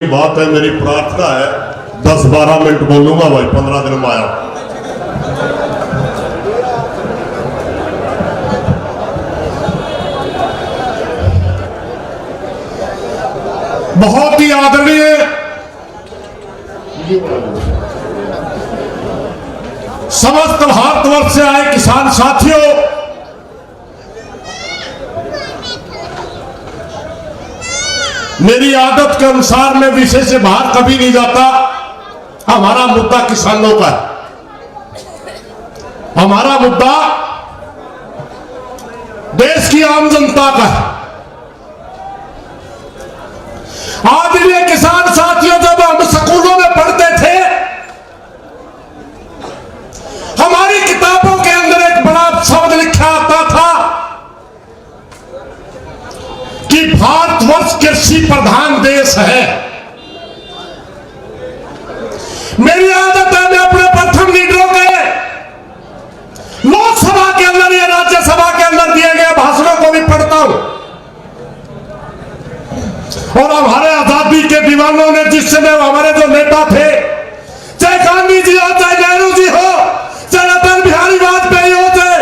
बात है, मेरी प्रार्थना है 10-12 मिनट बोलूंगा भाई, 15 दिन में आया। बहुत ही आदरणीय समस्त भारतवर्ष से आए किसान साथियों, मेरी आदत के अनुसार मैं विषय से बाहर कभी नहीं जाता। हमारा मुद्दा किसानों का है, हमारा मुद्दा देश की आम जनता का है। आदरणीय किसान साथियों, जब हम स्कूलों में पढ़ते थे, हमारी किताबों के अंदर एक बड़ा शब्द लिखा आता था कि भारतवर्ष कृषि प्रधान देश है। मेरी आदत है, मैं अपने प्रथम लीडरों के लोकसभा के अंदर या राज्यसभा के अंदर दिए गए भाषणों को भी पढ़ता हूं, और हमारे आजादी के दीवानों ने जिस समय हमारे जो नेता थे, चाहे गांधी जी हो, चाहे नेहरू जी हो, चाहे अटल बिहारी वाजपेयी हो, चाहे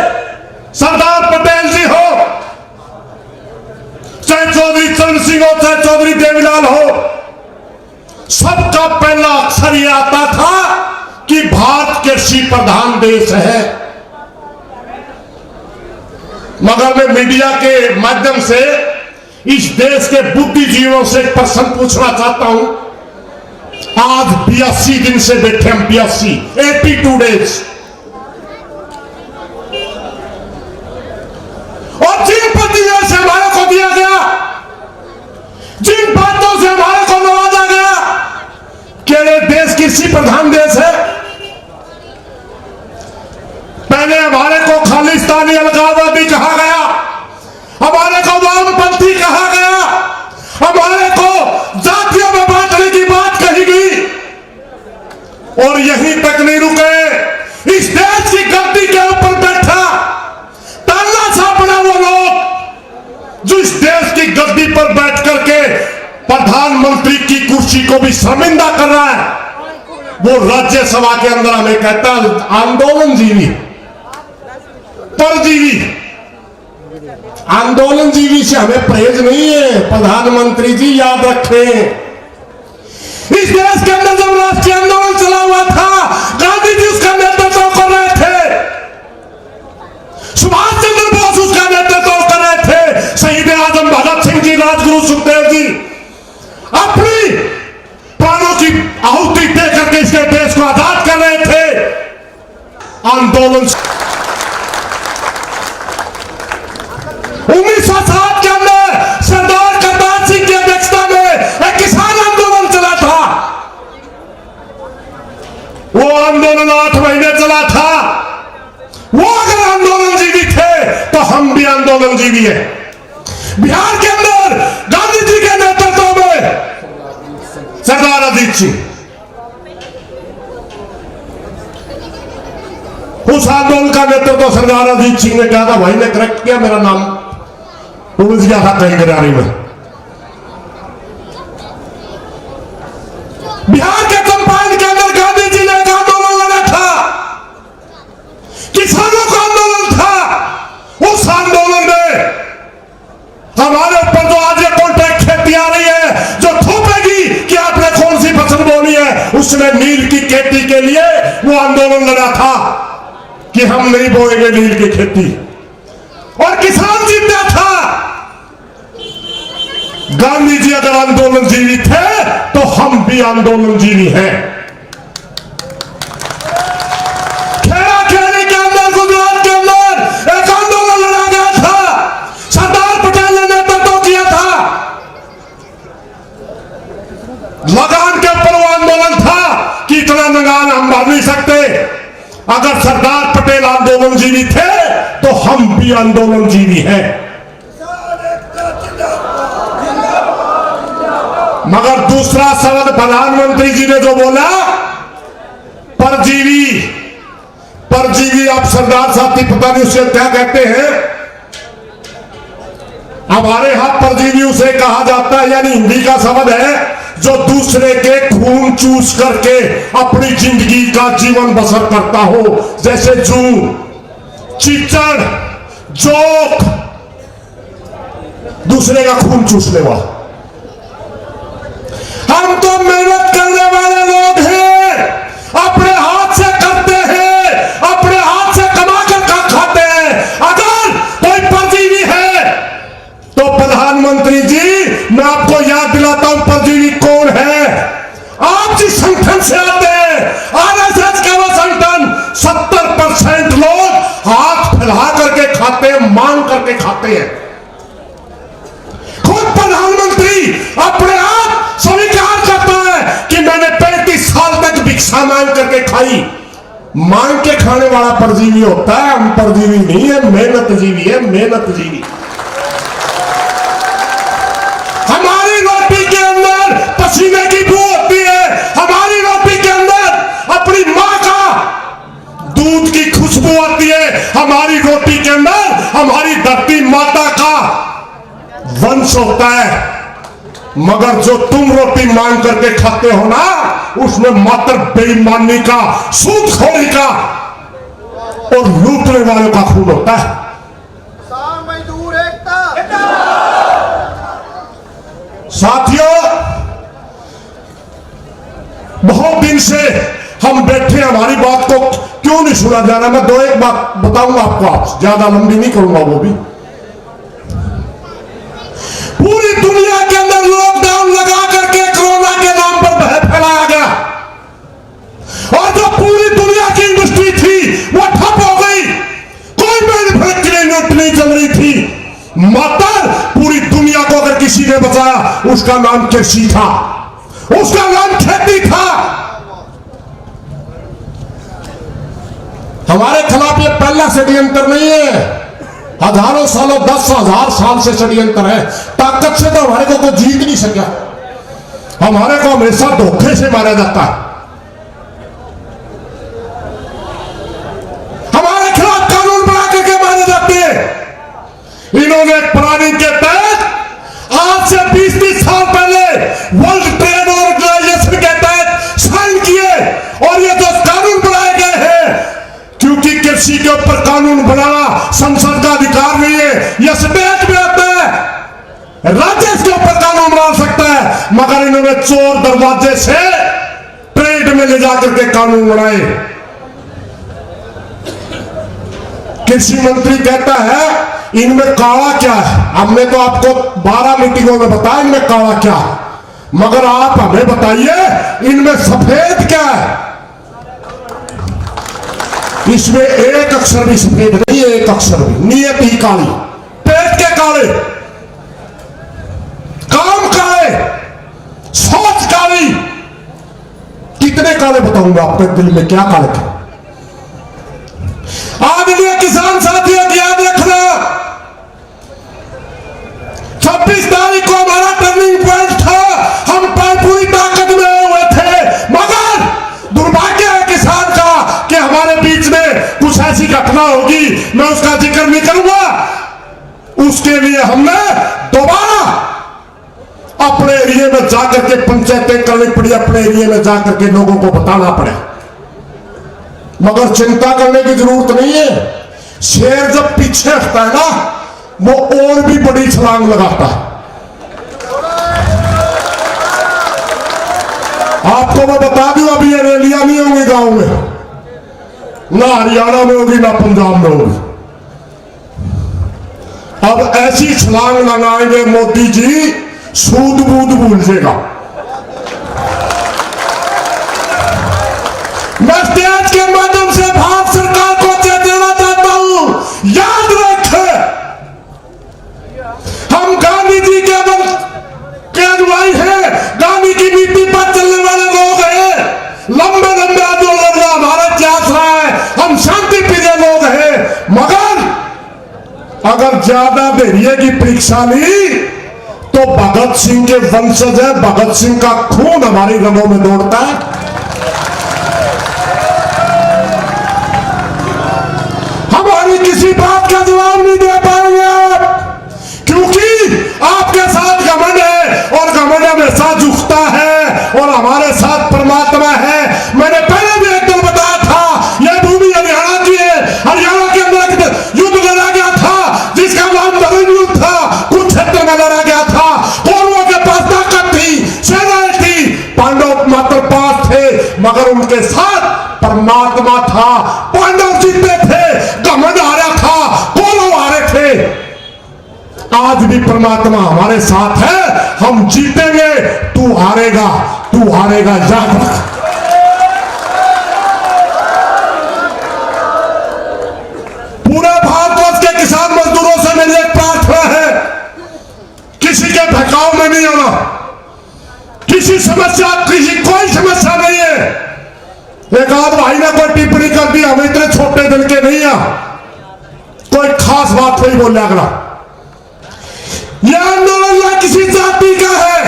सरदार पटेल जी हो, चाहे चौधरी चरण सिंह हो, चाहे चौधरी देवीलाल हो, सबका पहला अक्षर यह आता था कि भारत कृषि प्रधान देश है। मगर मैं मीडिया के माध्यम से इस देश के बुद्धिजीवियों से एक प्रश्न पूछना चाहता हूं। आज 82 दिन से बैठे हम, 82 डेज, और जिन प्रतियों से हमारे को दिया गया, जिन बातों से हमारे को नवाजा गया कि ये देश कृषि प्रधान देश है, पहले हमारे को खालिस्तानी अलगाववादी कहा गया, हमारे को वामपंथी कहा गया, हमारे को जातियों में बांटने की बात कही गई, और यहीं तक नहीं रुके। इस देश की गद्दी के ऊपर बैठा तानाशाह बना वो लोग जो इस देश की गद्दी पर बैठ करके प्रधानमंत्री की कुर्सी को भी शर्मिंदा कर रहा है, वो राज्यसभा के अंदर हमें कहता है आंदोलनजीवी, परजीवी। आंदोलनजीवी से हमें परहेज नहीं है, प्रधानमंत्री जी याद रखें। इस देश के अंदर जब राष्ट्रीय आंदोलन चला हुआ था, गांधी जी उसका नेतृत्व कर रहे थे, सुभाष चंद्र बोस उसका नेतृत्व कर रहे थे, शहीद आजम भगत सिंह जी, राजगुरु सुखदेव जी अपनी प्राणों की आहुति दे करके इसके देश को आजाद कर रहे थे। आंदोलन 1907 के अंदर सरदार करतार सिंह की अध्यक्षता में एक किसान आंदोलन चला था। वो आंदोलन 8 महीने चला था। वो अगर आंदोलनजीवी थे तो हम भी आंदोलनजीवी हैं। बिहार के अंदर गांधी जी के नेतृत्व में सरदार अजीत सिंह, उस आंदोलन का नेतृत्व सरदार अजीत सिंह ने किया था। भाई ने करेक्ट किया, मेरा नाम उलझ गया था कहीं गिरानी में। बिहार के चंपारण के अंदर गांधी जी ने एक आंदोलन लड़ा था, किसानों का आंदोलन था। उस आंदोलन में हमारे ऊपर जो आज ये कॉन्ट्रैक्ट खेती आ रही है, जो थोपेगी कि आपने कौन सी फसल बोनी है, उसने नील की खेती के लिए वो आंदोलन लड़ा था कि हम नहीं बोएंगे नील की खेती, और किसान जीता था। गांधी जी अगर आंदोलनजीवी थे तो हम भी आंदोलनजीवी हैं। खेड़ा खेड़ी के अंदर, गुजरात के अंदर एक आंदोलन लड़ा गया था, सरदार पटेल ने नेतृत्व किया था। लगान के ऊपर वो आंदोलन था कि इतना लगान हम भर नहीं सकते। अगर सरदार पटेल आंदोलनजीवी थे तो हम भी आंदोलनजीवी हैं। मगर दूसरा शब्द प्रधानमंत्री जी ने जो बोला, परजीवी, परजीवी, आप सरदार साहब की पता नहीं उसे क्या कहते हैं, हमारे यहां परजीवी उसे कहा जाता है, यानी हिंदी का शब्द है जो दूसरे के खून चूस करके अपनी जिंदगी का जीवन बसर करता हो, जैसे जू, चीचड़, जोक, दूसरे का खून चूसने वाला। हम तो मेहनत करने वाले लोग हैं, अपने हाथ से करते हैं, अपने हाथ से कमा कर खाते हैं। अगर कोई परजीवी है तो प्रधानमंत्री जी, मैं आपको याद दिलाता हूं परजीवी कौन है। आप जिस संगठन से आते हैं, आरएसएस का वो संगठन, 70% लोग हाथ फैला करके खाते हैं, मांग करके खाते हैं। खुद प्रधानमंत्री अपने आप स्वीकार करता है कि मैंने 35 साल तक भिक्षा मांग करके खाई। मांग के खाने वाला परजीवी होता है, हम परजीवी नहीं है, मेहनत जीवी है, मेहनत जीवी। हमारी रोटी के अंदर पसीने की बू होती है, हमारी रोटी के अंदर अपनी मां का दूध की खुशबू आती है, हमारी रोटी के अंदर हमारी धरती माता का वंश होता है। मगर जो तुम रोटी मांग करके खाते हो ना, उसमें मात्र बेईमानी का, सूदखोरी का और लूटने वालों का खून होता है। मजदूर एकता। साथियों, बहुत दिन से हम बैठे, हमारी बात को क्यों नहीं सुना जा रहा। मैं दो एक बात बताऊंगा आपको, आप ज्यादा लंबी नहीं करूंगा। वो भी पूरी दुनिया के अंदर लॉकडाउन लगा करके कोरोना के नाम पर भय फैलाया गया, और जो पूरी दुनिया की इंडस्ट्री थी वो ठप हो गई। कोई मैन्युफैक्चरिंग यूनिट नहीं चल रही थी। मात्र पूरी दुनिया को अगर किसी ने बचाया, उसका नाम कृषि था, उसका नाम खेती था। हमारे खिलाफ ये पहला षड्यंत्र नहीं है, हजारों सालों, 10,000 साल से षड्यंत्र है। ताकत से तो हमारे को कोई जीत नहीं सका। हमारे को हमेशा धोखे से मारा जाता है। हमारे खिलाफ कानून बना करके मारे जाते हैं। इन्होंने एक प्लानिंग के तहत आज से 20-30 साल पहले वर्ल्ड ट्रेड ऑर्गेनाइजेशन के तहत साइन किए, और ये जो कानून बनाए गए हैं, क्योंकि कृषि के ऊपर कानून बनाना संसद का अधिकार नहीं है, यह स्टेट में आता है, राज्य इसके ऊपर कानून बना सकता है। मगर इन्होंने चोर दरवाजे से ट्रेड में ले जाकर के कानून बनाए। कृषि मंत्री कहता है इनमें काला क्या है। हमने तो आपको 12 मीटिंगों में बताया इनमें काला क्या है, मगर आप हमें बताइए इनमें सफेद क्या है। इसमें एक अक्षर भी सफेद नहीं है, एक अक्षर भी। नियत ही काली, पेट के काले, काम काले, सोच काली। कितने काले बताऊंगा आपके दिल में क्या काले थे। आदरणीय किसान साथियों की याद रखना, 26 तारीख को हमारा टर्निंग पॉइंट था। हम पूरी ताकत में हुए थे, मगर दुर्भाग्य है किसान का कि हमारे बीच में कुछ ऐसी घटना होगी, मैं उसका जिक्र नहीं करूंगा। उसके लिए हमने दोबारा अपने एरिया में जाकर के पंचायतें करनी पड़ी, अपने एरिया में जाकर के लोगों को बताना पड़े। मगर चिंता करने की जरूरत नहीं है। शेर जब पीछे हटता है ना, वो और भी बड़ी छलांग लगाता है। आपको मैं बता दूं, अभी ये रैलियां नहीं होंगी गांव में, ना हरियाणा में होगी ना पंजाब में होगी। अब ऐसी छलांग लगाएंगे मोदी जी, सूद बूद भूल जाएगा। मैं स्टेज के माध्यम से भारत सरकार को चेताना चाहता हूं, याद रखें हम गांधी जी के अनुयायी हैं, गांधी की नीति पर चलने वाले लोग हैं। लंबे लंबे आंदोलन हमारा इतिहास रहा है, हम शांति प्रिय लोग हैं। मगर अगर ज्यादा धैर्य की परीक्षा ली तो भगत सिंह के वंशज है, भगत सिंह का खून हमारी रगों में दौड़ता है। हमारी किसी बात का जवाब नहीं दे पाएंगे आप, क्योंकि आपके साथ घमंड है, और घमंड हमेशा झुकता है। और हमारे साथ परमात्मा है। मैंने पहले भी एक दिन बताया था, यह भूमि हरियाणा की है। हरियाणा के अंदर एक युद्ध लड़ा गया था जिसका नाम दलन युद्ध था। कुरुक्षेत्र में लड़ा गया था। कौरवों के पास ताकत थी, सेनाएं थी, पांडव मात्र 5 थे, मगर उनके साथ परमात्मा था। पांडव जीते थे, घमंड हारा था, कौरव हारे थे। आज भी परमात्मा हमारे साथ है, हम जीतेंगे, तू हारेगा, तू हारेगा, याद रख। पूरे भारतवर्ष के किसान मजदूरों से मेरी एक प्रार्थना है, किसी के भड़काव में नहीं होना। किसी समस्या, कोई समस्या नहीं है। एक आध भाई ने कोई टिप्पणी कर दी, हम इतने छोटे दिल के नहीं है, कोई खास बात नहीं बोले अगला। यह आंदोलन ना किसी जाति का है,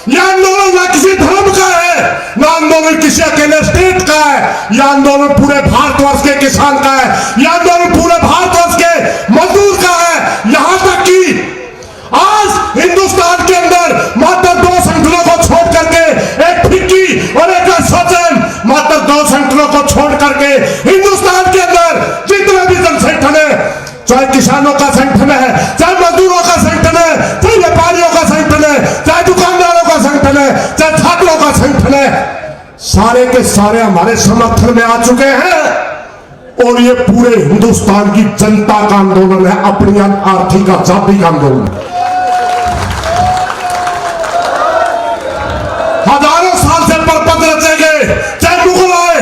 यह आंदोलन ना किसी धर्म का है, ना आंदोलन किसी अकेले स्टेट का है। यह आंदोलन पूरे भारतवर्ष के किसान का है, यह आंदोलन पूरे भारतवर्ष के मजदूर का है। यहां तक कि आज हिंदुस्तान के अंदर मात्र 2 संगठनों को छोड़ करके, एक फिक्की और एक एसोचैम, मात्र 2 संगठनों को छोड़ करके हिंदुस्तान के अंदर जितने भी जन संगठन है, चाहे किसानों का संगठन है, चाहे मजदूरों का संगठन है, चाहे व्यापारियों का संगठन है, चाहे दुकानदारों का संगठन है, चाहे छात्रों का संगठन है, सारे के सारे हमारे समर्थन में आ चुके हैं। और ये पूरे हिंदुस्तान की जनता का आंदोलन है, अपनी आर्थिक आजादी का आंदोलन। हजारों साल से परपत रचे गए, चाहे मुगल आए,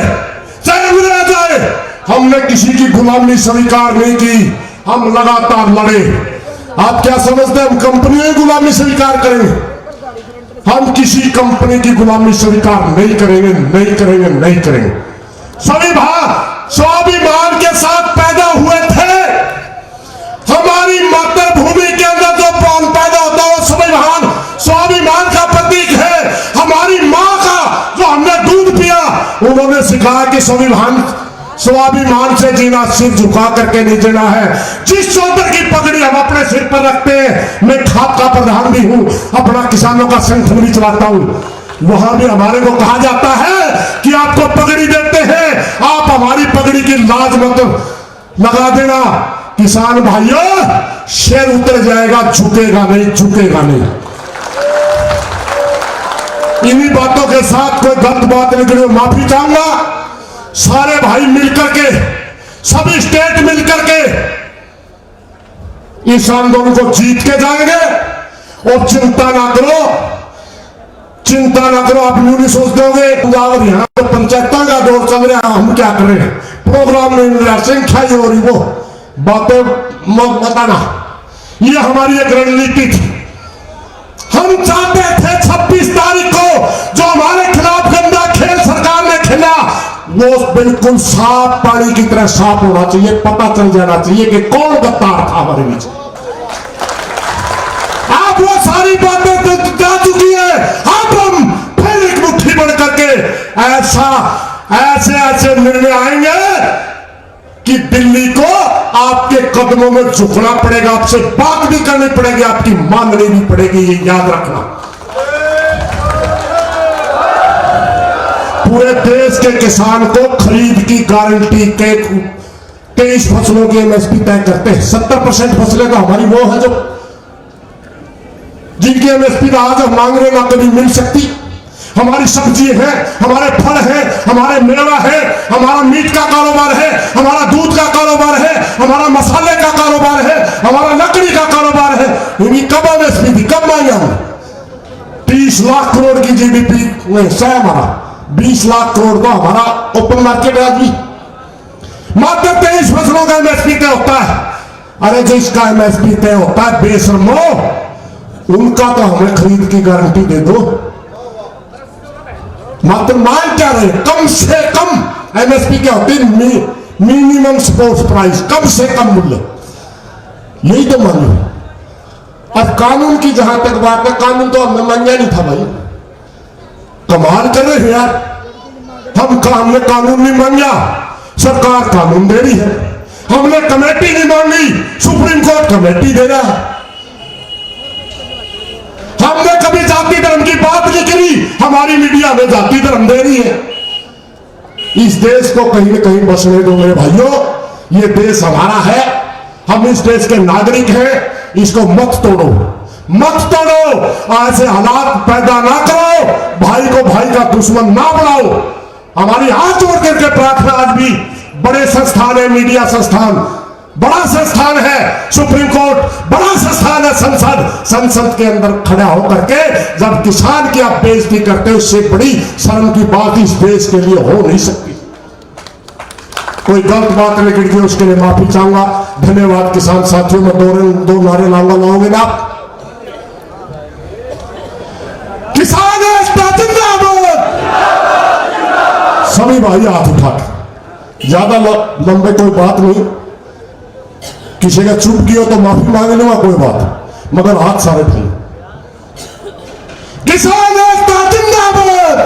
चाहे अंग्रेज आए, हमने किसी की गुलामी स्वीकार नहीं की, हम लगातार लड़े। आप क्या समझते हैं हम कंपनी की गुलामी स्वीकार करेंगे? हम किसी कंपनी की गुलामी स्वीकार नहीं करेंगे, नहीं करेंगे, नहीं करेंगे। सभी स्वाभिमान के साथ पैदा हुए थे। हमारी मातृभूमि के अंदर जो प्राण पैदा होता है वो स्वाभिमान का प्रतीक है। हमारी माँ का जो हमने दूध पिया, उन्होंने सिखाया कि स्वाभिमान से जीना, सिर झुका करके नहीं जीना है। जिस चौधर की पगड़ी हम अपने सिर पर रखते हैं, मैं खाप का प्रधान भी हूं, अपना किसानों का संगठन भी चलाता हूं, वहां भी हमारे को कहा जाता है कि आपको पगड़ी देते हैं, आप हमारी पगड़ी की लाज मत लगा देना। किसान भाइयों, शेर उतर जाएगा, झुकेगा नहीं, झुकेगा नहीं। इन्हीं बातों के साथ कोई गलत बात निकली, माफी चाहूंगा। सारे भाई मिलकर के, सभी स्टेट मिलकर के इस आंदोलन को जीत के जाएंगे। और चिंता ना करो, चिंता ना करो। आप यूं नहीं सोचते होंगे पंजाब हरियाणा में पंचायतों का दौर चल रहा है, हम क्या कर रहे हैं, प्रोग्राम नहीं मिल रहा, संख्या ही हो रही, वो बातें मत बताना। ये हमारी एक रणनीति थी। हम चाहते थे 26 तारीख को जो हमारे खिलाफ गंदा खेल सरकार ने खेला, वो बिल्कुल साफ पानी की तरह साफ होना चाहिए, पता चल जाना चाहिए कि कौन गद्दार था हमारे बीच। आप वो सारी बातें जा चुकी है। अब हम फिर एक मुट्ठी बन करके ऐसे निर्णय आएंगे कि दिल्ली को आपके कदमों में झुकना पड़ेगा, आपसे बात भी करनी पड़ेगी, आपकी माननी भी पड़ेगी, ये याद रखना। पूरे देश के किसान को खरीद की गारंटी के 23 फसलों की एमएसपी तय करते हैं। 70% फसलें तो हमारी वो है जो जिनकी एमएसपी आज हम मांग रहे ना कभी मिल सकती। हमारी सब्जी है, हमारे फल है, हमारे मेवा है, हमारा मीट का कारोबार है, हमारा दूध का कारोबार है, हमारा मसाले का कारोबार है, हमारा लकड़ी का कारोबार है। इनकी कब एमएसपी थी, कब मांगे हम? 30 लाख करोड़ की जीडीपी नहीं, हमारा 20 लाख करोड़ का हमारा ओपन मार्केट है आज भी। मात्र 23 फसलों का एमएसपी तय होता है। अरे जिसका एमएसपी तय होता है बेशर्मो, उनका तो हमें खरीद की गारंटी दे दो। मात्र मांग क्या रहे, कम से कम एमएसपी क्या होती है, मिनिमम सपोर्ट प्राइस, कम से कम मूल्य, यही तो मांगे। अब कानून की जहां तक बात है, कानून तो हमने मांगा नहीं था भाई, कमाल कर रहे हैं यार। हमने कानून नहीं मांगा, सरकार कानून दे रही है। हमने कमेटी नहीं मांगी, सुप्रीम कोर्ट कमेटी दे रहा है। हमने कभी जाति धर्म की बात नहीं करी, हमारी मीडिया में जाति धर्म दे रही है। इस देश को कहीं न कहीं बसने दो मेरे भाइयों, ये देश हमारा है, हम इस देश के नागरिक हैं, इसको मत तोड़ो, मत तोड़ो, ऐसे हालात पैदा ना करो, भाई को भाई का दुश्मन ना बनाओ। हमारी हाथ जोड़ करके प्रार्थना, आज भी बड़े संस्थान है, मीडिया संस्थान बड़ा संस्थान है, सुप्रीम कोर्ट बड़ा संस्थान है, संसद के अंदर खड़ा होकर के जब किसान की आप बेइज्जती करते हो, उससे बड़ी शर्म की बात इस देश के लिए हो नहीं सकती। कोई गलत बात निकल गई उसके लिए माफी चाहूंगा। धन्यवाद किसान साथियों। मैं दो नारे लाओगे ना? किसान जिंदाबाद। सभी भाई हाथ उठा के, ज्यादा लंबे कोई बात नहीं, किसी का चुप किया तो माफी मांग लूंगा, कोई बात, मगर हाथ सारे थे। किसान जिंदाबाद।